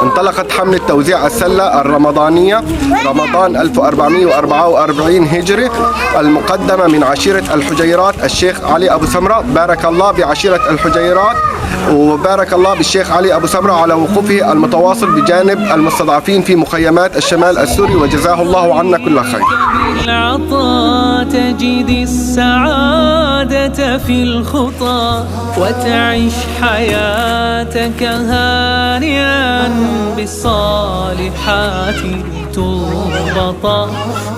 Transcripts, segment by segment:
انطلقت حملة توزيع السلة الرمضانية رمضان 1444 هجري المقدمة من عشيرة الحجيرات الشيخ علي أبو سمرة. بارك الله بعشيرة الحجيرات وبارك الله بالشيخ علي أبو سمرة على وقوفه المتواصل بجانب المستضعفين في مخيمات الشمال السوري، وجزاه الله عنا كل خير. بالعطاء تجد السعادة في الخطى، وتعيش حياتك هانئا بالصالحات لتربطا،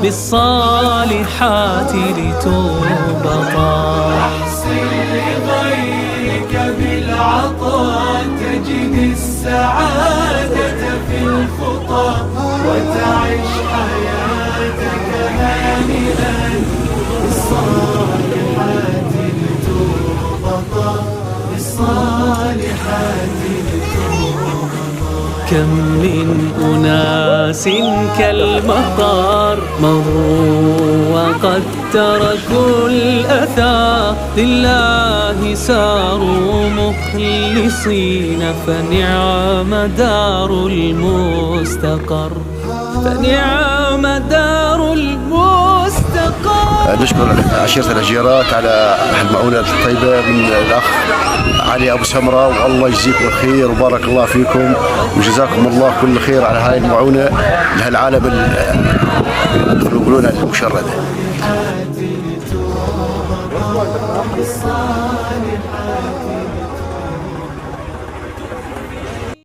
بالصالحات لتربطا. أحسن لغيرك بالعطاء تجد السعادة في الخطى، وتعيش حياتك هانئا بالصالحات لتربطا، بالصالحات لتربطا. كم من أناس كالمطر مروا وقد تركوا الأثار، لله ساروا مخلصين، فنعم دار المستقر، فنعم دار المستقر. نشكر عشيرة الحجيرات على المعونة الطيبة من الأخ علي أبو سمرة، والله يجزيكم الخير وبارك الله فيكم وجزاكم الله كل خير على هاي المعونة لهالعالم يقولون المشردة.